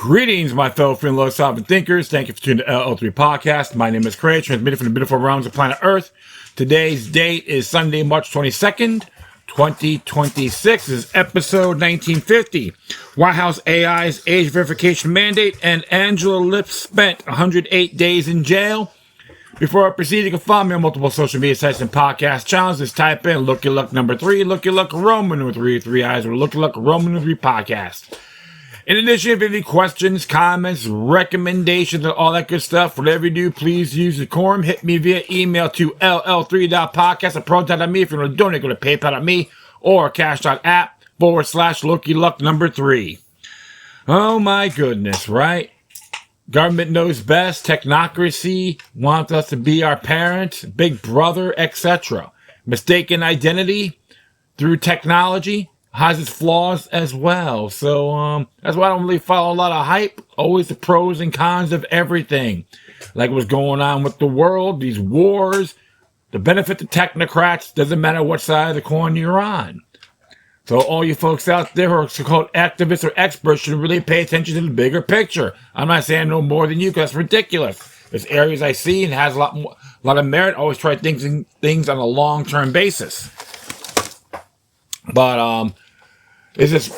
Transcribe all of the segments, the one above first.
Greetings, my fellow free and low-sovereign thinkers. Thank you for tuning to LL3 Podcast. My name is Craig, transmitted from the beautiful realms of planet Earth. Today's date is Sunday, March 22nd, 2026. This is episode 1950. White House AI's age verification mandate, and Angela Lips spent 108 days in jail. Before I proceed, you can find me on multiple social media sites and podcast channels. Just type in Looky Luck number 3, Looky Luck Roman with 3 eyes, or Looky Luck Roman with 3 podcast. In addition, if you have any questions, comments, recommendations, and all that good stuff, whatever you do, please use the quorum. Hit me via email to ll3.podcast@pro.me. If you want to donate, go to paypal.me or cash.app/Looky Luck number 3. Oh my goodness, right? Government knows best. Technocracy wants us to be our parents, big brother, etc. Mistaken identity through technology has its flaws as well. So that's why I don't really follow a lot of hype. Always the pros and cons of everything. Like what's going on with the world, these wars, the benefit to technocrats, doesn't matter what side of the coin you're on. So all you folks out there who are so-called activists or experts should really pay attention to the bigger picture. I'm not saying no more than you, because that's ridiculous. There's areas I see and has a lot of merit. I always try things on a long-term basis. But it's just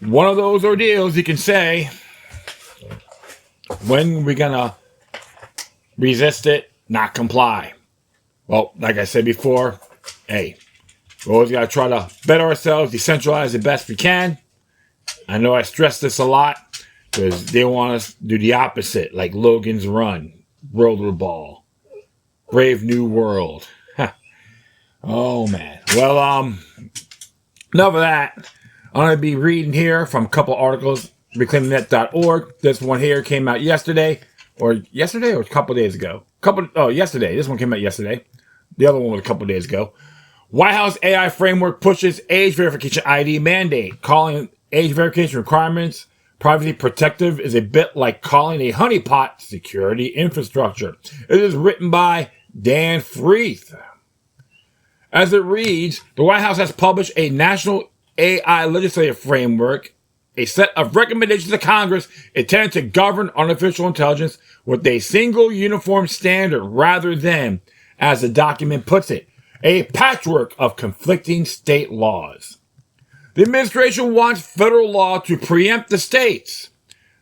one of those ordeals you can say, when we're going to resist it, not comply. Well, like I said before, hey, we always got to try to better ourselves, decentralize the best we can. I know I stress this a lot because they want us to do the opposite, like Logan's Run, World Ball, Brave New World. Oh, man. Well, enough of that. I'm going to be reading here from a couple articles, reclaimingnet.org. This one here came out yesterday or a couple days ago. Yesterday. This one came out yesterday. The other one was a couple days ago. White House AI framework pushes age verification ID mandate. Calling age verification requirements privacy protective is a bit like calling a honeypot security infrastructure. It is written by Dan Freeth. As it reads, the White House has published a national AI legislative framework, a set of recommendations to Congress intended to govern artificial intelligence with a single uniform standard rather than, as the document puts it, a patchwork of conflicting state laws. The administration wants federal law to preempt the states.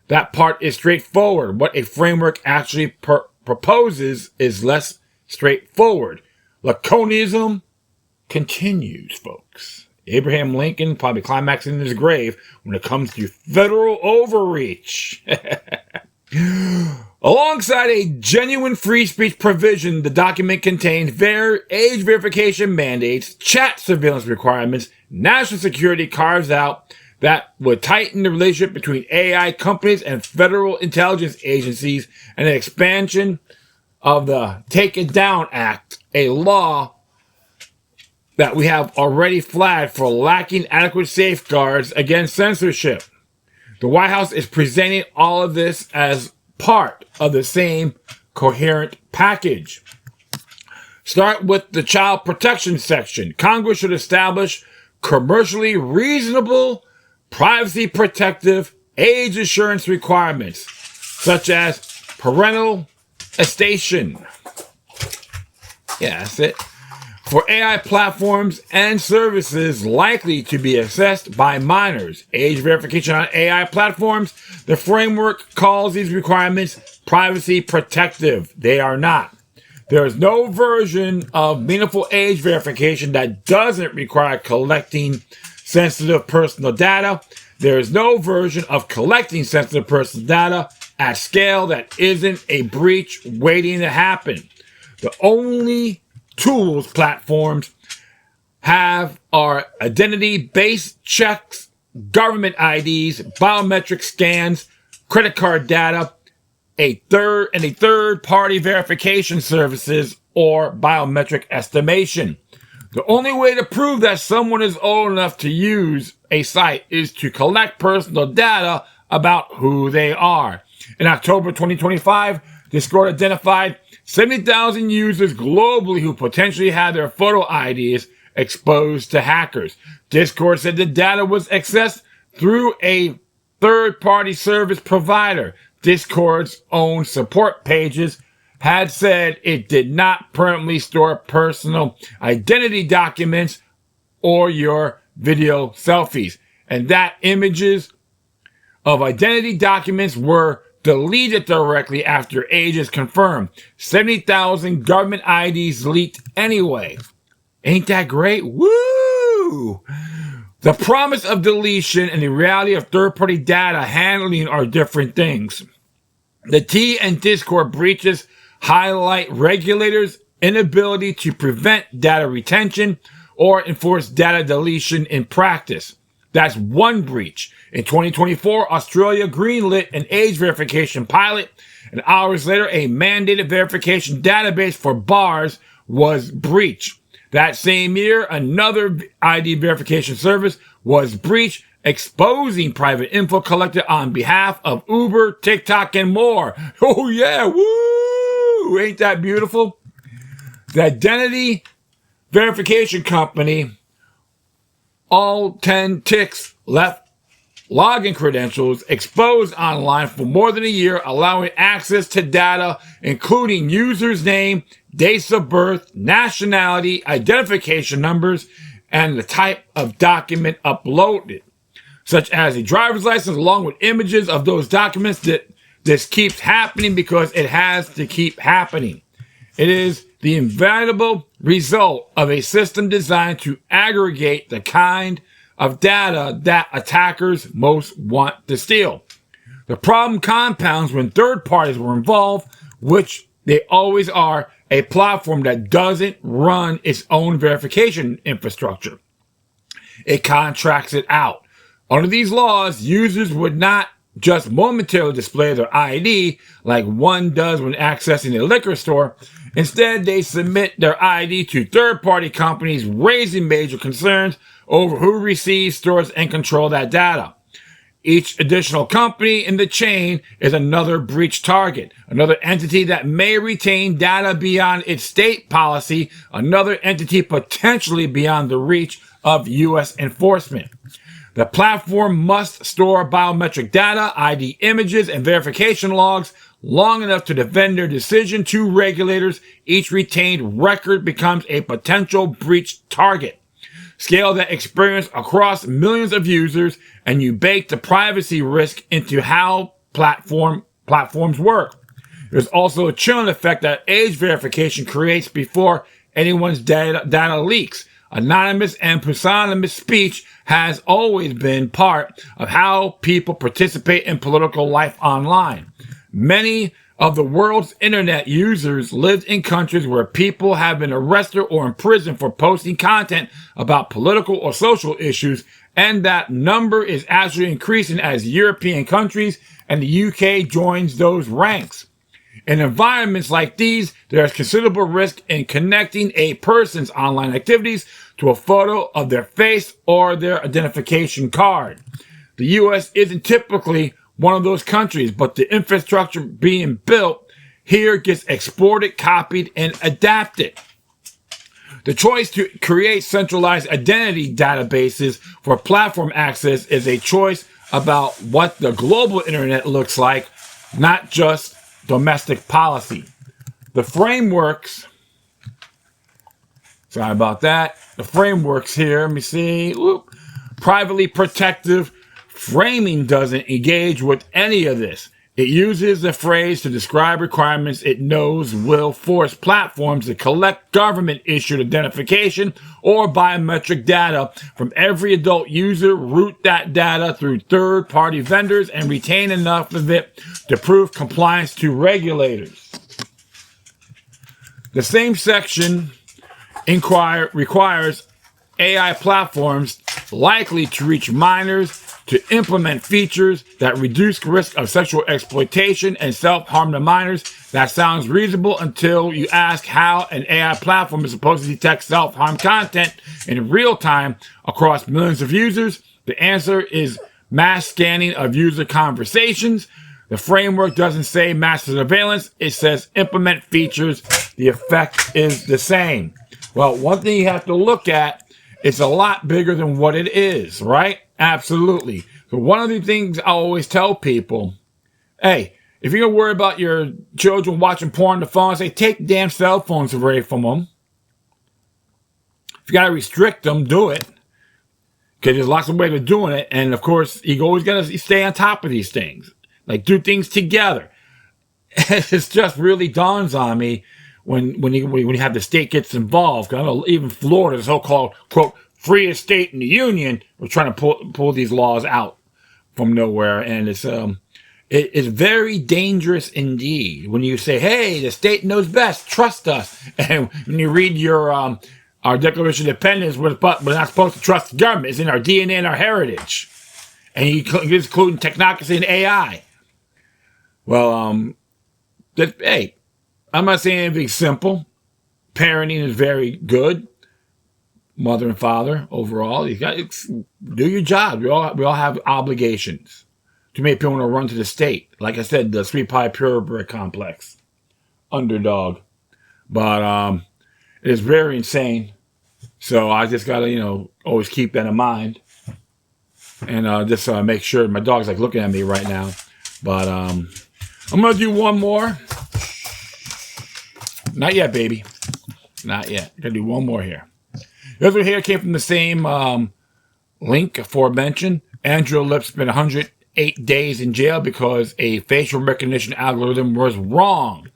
That part is straightforward. What a framework actually proposes is less straightforward. Laconism continues, folks. Abraham Lincoln probably climaxing in his grave when it comes to federal overreach. Alongside a genuine free speech provision, the document contains age verification mandates, chat surveillance requirements, national security carves out that would tighten the relationship between AI companies and federal intelligence agencies, and an expansion of the Take It Down Act, a law that we have already flagged for lacking adequate safeguards against censorship. The White House is presenting all of this as part of the same coherent package. Start with the child protection section. Congress should establish commercially reasonable, privacy protective age assurance requirements, such as parental attestation. Yeah, that's it. For AI platforms and services likely to be accessed by minors. Age verification on AI platforms. The framework calls these requirements privacy protective. They are not. There is no version of meaningful age verification that doesn't require collecting sensitive personal data. There is no version of collecting sensitive personal data at scale that isn't a breach waiting to happen. The only tools platforms have are identity-based checks, government IDs, biometric scans, credit card data, third-party verification services, or biometric estimation. The only way to prove that someone is old enough to use a site is to collect personal data about who they are. In October 2025, Discord identified 70,000 users globally who potentially had their photo IDs exposed to hackers. Discord said the data was accessed through a third-party service provider, Discord's own support pages, had said it did not permanently store personal identity documents or your video selfies, and that images of identity documents were deleted directly after ages confirmed. 70,000 government IDs leaked anyway. Ain't that great? Woo! The promise of deletion and the reality of third-party data handling are different things. The T and Discord breaches highlight regulators' inability to prevent data retention or enforce data deletion in practice. That's one breach. In 2024, Australia greenlit an age verification pilot, and hours later, a mandated verification database for bars was breached. That same year, another ID verification service was breached, exposing private info collected on behalf of Uber, TikTok, and more. Oh yeah, woo! Ain't that beautiful? The identity verification company, all 10 ticks, left login credentials exposed online for more than a year, allowing access to data including user's name, dates of birth, nationality, identification numbers, and the type of document uploaded, such as a driver's license, along with images of those documents. That this keeps happening because it has to keep happening. It is the inevitable result of a system designed to aggregate the kind of data that attackers most want to steal. The problem compounds when third parties were involved, which they always are, a platform that doesn't run its own verification infrastructure. It contracts it out. Under these laws, users would not just momentarily display their ID like one does when accessing a liquor store. Instead, they submit their ID to third-party companies, raising major concerns over who receives, stores, and controls that data. Each additional company in the chain is another breach target, another entity that may retain data beyond its state policy, another entity potentially beyond the reach of U.S. enforcement. The platform must store biometric data, ID images, and verification logs long enough to defend their decision to regulators. Each retained record becomes a potential breach target. Scale that experience across millions of users, and you bake the privacy risk into how platforms work. There's also a chilling effect that age verification creates before anyone's data leaks. Anonymous and pseudonymous speech has always been part of how people participate in political life online. Many of the world's internet users lived in countries where people have been arrested or imprisoned for posting content about political or social issues, and that number is actually increasing as European countries and the UK joins those ranks. In environments like these, there is considerable risk in connecting a person's online activities to a photo of their face or their identification card. The US isn't typically one of those countries, but the infrastructure being built here gets exported, copied, and adapted. The choice to create centralized identity databases for platform access is a choice about what the global internet looks like, not just domestic policy. The frameworks, sorry about that. The frameworks here, let me see. Whoop. Privately protective framing doesn't engage with any of this. It uses the phrase to describe requirements it knows will force platforms to collect government-issued identification or biometric data from every adult user, route that data through third-party vendors, and retain enough of it to prove compliance to regulators. The same section requires AI platforms likely to reach minors to implement features that reduce risk of sexual exploitation and self-harm to minors. That sounds reasonable until you ask how an AI platform is supposed to detect self-harm content in real time across millions of users. The answer is mass scanning of user conversations. The framework doesn't say mass surveillance. It says implement features. The effect is the same. Well, one thing you have to look at, it's a lot bigger than what it is, right? Absolutely. So one of the things I always tell people, hey, if you're going to worry about your children watching porn on the phone, I say take damn cell phones away from them. If you got to restrict them, do it. Because there's lots of ways of doing it. And, of course, you always got to stay on top of these things. Like, do things together. It just really dawns on me when you have the state gets involved. I know even Florida, the so-called, quote, freest state in the union, we're trying to pull these laws out from nowhere. And it's very dangerous indeed when you say, hey, the state knows best, trust us. And when you read your our Declaration of Independence, we're not supposed to trust the government. It's in our DNA and our heritage. And you including technocracy and AI. Well, hey, I'm not saying anything simple. Parenting is very good. Mother and father, overall, you got do your job. We all have obligations. Too many people want to run to the state. Like I said, the sweet pie purebred complex, underdog. But it is very insane. So I just gotta always keep that in mind, and just make sure. My dog's like looking at me right now, but I'm gonna do one more. Not yet, baby. Not yet. I'm gonna do one more here. This one here came from the same link aforementioned. Andrew Lips spent 108 days in jail because a facial recognition algorithm was wrong.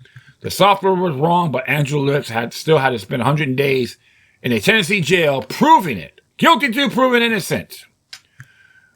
The software was wrong, but Andrew Lips still had to spend 100 days in a Tennessee jail proving it. Guilty to proven innocent.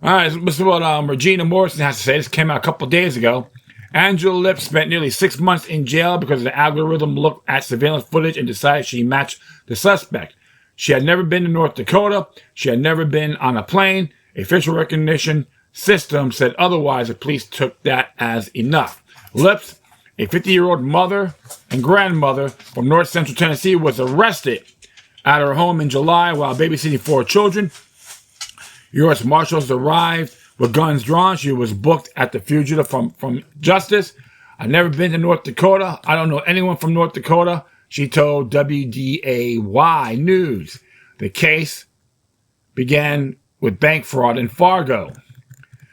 All right, this is what Regina Morrison has to say. This came out a couple days ago. Angela Lips spent nearly 6 months in jail because the algorithm looked at surveillance footage and decided she matched the suspect. She had never been to North Dakota. She had never been on a plane. A facial recognition system said otherwise. The police took that as enough. Lips, a 50-year-old mother and grandmother from North Central Tennessee, was arrested at her home in July while babysitting 4 children. U.S. Marshals arrived with guns drawn. She was booked at the fugitive from justice. I've never been to North Dakota. I don't know anyone from North Dakota, she told WDAY News. The case began with bank fraud in Fargo.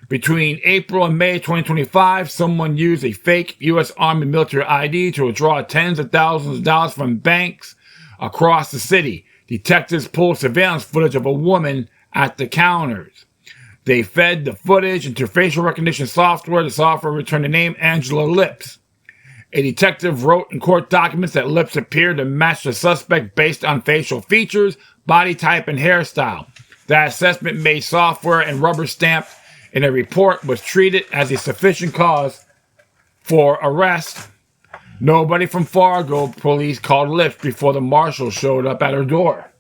Between April and May 2025, someone used a fake U.S. Army military ID to withdraw tens of thousands of dollars from banks across the city. Detectives pulled surveillance footage of a woman at the counters. They fed the footage into facial recognition software. The software returned the name Angela Lips. A detective wrote in court documents that Lips appeared to match the suspect based on facial features, body type, and hairstyle. That assessment made software and rubber stamped in a report was treated as a sufficient cause for arrest. Nobody from Fargo police called Lips before the marshals showed up at her door.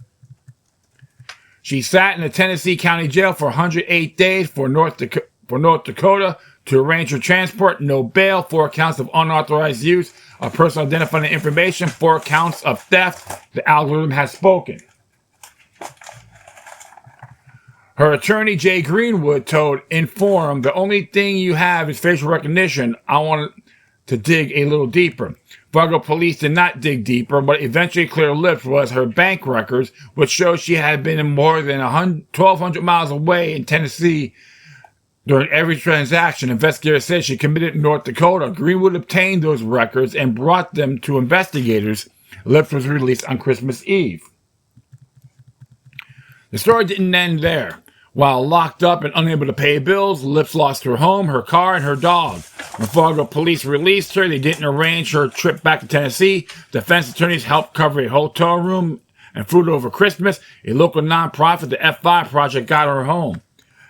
She sat in the Tennessee County Jail for 108 days for North Dakota to arrange her transport. No bail, 4 counts of unauthorized use of personal identifying information, 4 counts of theft. The algorithm has spoken. Her attorney, Jay Greenwood, told Inform, the only thing you have is facial recognition. I want to dig a little deeper. Fargo police did not dig deeper, but eventually clear Lips was her bank records, which showed she had been in more than 1,200 miles away in Tennessee during every transaction. Investigators said she committed in North Dakota. Greenwood obtained those records and brought them to investigators. Lips was released on Christmas Eve. The story didn't end there. While locked up and unable to pay bills, Lips lost her home, her car, and her dog. When Fargo police released her, they didn't arrange her trip back to Tennessee. Defense attorneys helped cover a hotel room and food over Christmas. A local nonprofit, the F5 Project, got her home.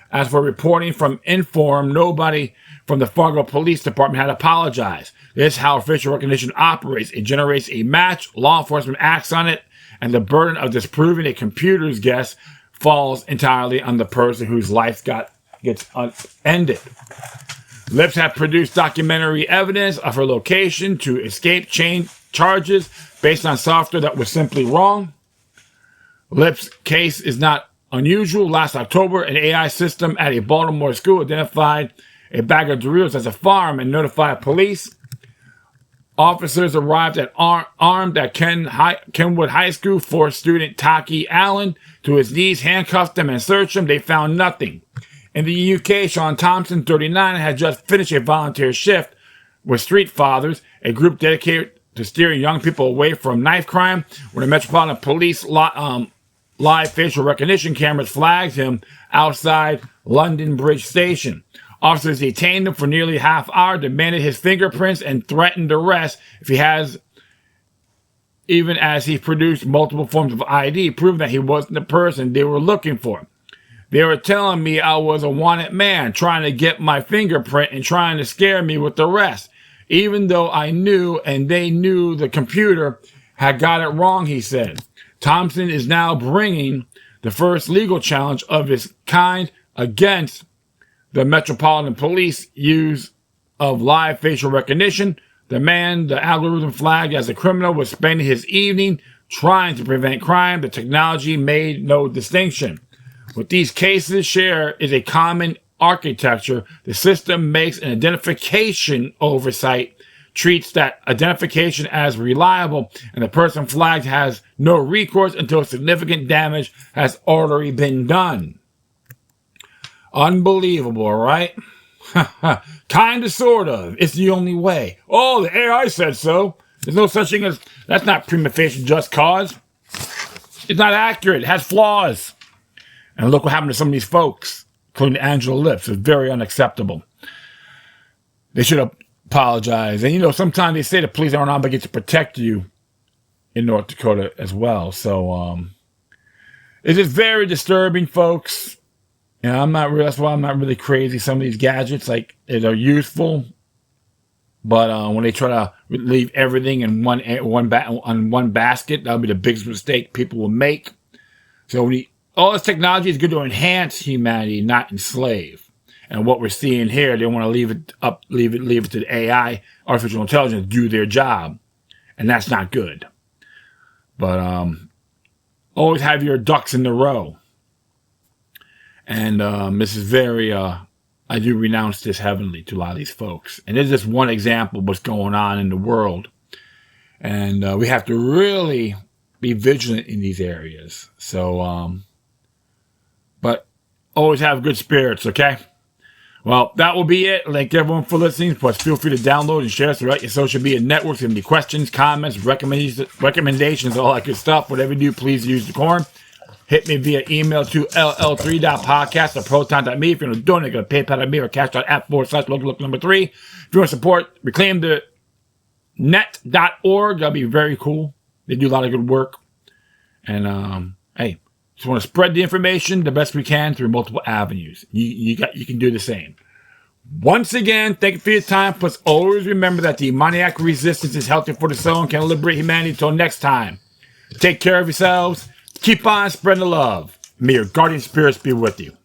As for reporting from Inform, nobody from the Fargo Police Department had apologized. This is how facial recognition operates. It generates a match, law enforcement acts on it, and the burden of disproving a computer's guess falls entirely on the person whose life gets ended. Lips had produced documentary evidence of her location to escape charges based on software that was simply wrong. Lips' case is not unusual. Last October, an AI system at a Baltimore school identified a bag of Doritos as a farm and notified police. Officers arrived armed at Kenwood High School, forced student Taki Allen to his knees, handcuffed him, and searched him. They found nothing. In the UK, Sean Thompson, 39, had just finished a volunteer shift with Street Fathers, a group dedicated to steering young people away from knife crime, when the Metropolitan Police live facial recognition cameras flagged him outside London Bridge Station. Officers detained him for nearly half hour, demanded his fingerprints, and threatened arrest if he has, even as he produced multiple forms of ID, proving that he wasn't the person they were looking for. They were telling me I was a wanted man, trying to get my fingerprint and trying to scare me with the rest, even though I knew and they knew the computer had got it wrong, he said. Thompson is now bringing the first legal challenge of his kind against the Metropolitan Police use of live facial recognition. The man the algorithm flagged as a criminal was spending his evening trying to prevent crime. The technology made no distinction. What these cases share is a common architecture. The system makes an identification oversight, treats that identification as reliable, and the person flagged has no recourse until significant damage has already been done. Unbelievable, right? Kinda, sort of. It's the only way. Oh, the AI said so. There's no such thing as... That's not prima facie just cause. It's not accurate. It has flaws. And look what happened to some of these folks, including Angela Lips. It's very unacceptable. They should apologize. And, sometimes they say the police aren't obligated to protect you in North Dakota as well. So, it's just very disturbing, folks. That's why I'm not really crazy. Some of these gadgets, they're useful, but when they try to leave everything in one basket, that'll be the biggest mistake people will make. So all this technology is good to enhance humanity, not enslave. And what we're seeing here, they want to leave it to the AI, artificial intelligence, do their job, and that's not good. But always have your ducks in a row. And this is very, I do renounce this heavily to a lot of these folks. And this is just one example of what's going on in the world. And we have to really be vigilant in these areas. So, but always have good spirits, okay? Well, that will be it. Thank everyone for listening. Plus, feel free to download and share us throughout your social media networks. If you have any questions, comments, recommendations, all that good stuff, whatever you do, please use the corn. Hit me via email to ll3.podcast@proton.me. If you want to donate, go to paypal.me or cash.app/look3. If you want to support Reclaim the Net.org, that'll be very cool. They do a lot of good work. And, hey, just want to spread the information the best we can through multiple avenues. You can do the same. Once again, thank you for your time. Plus, always remember that the demoniac resistance is healthy for the soul and can liberate humanity. Until next time, take care of yourselves. Keep on spreading the love. May your guardian spirits be with you.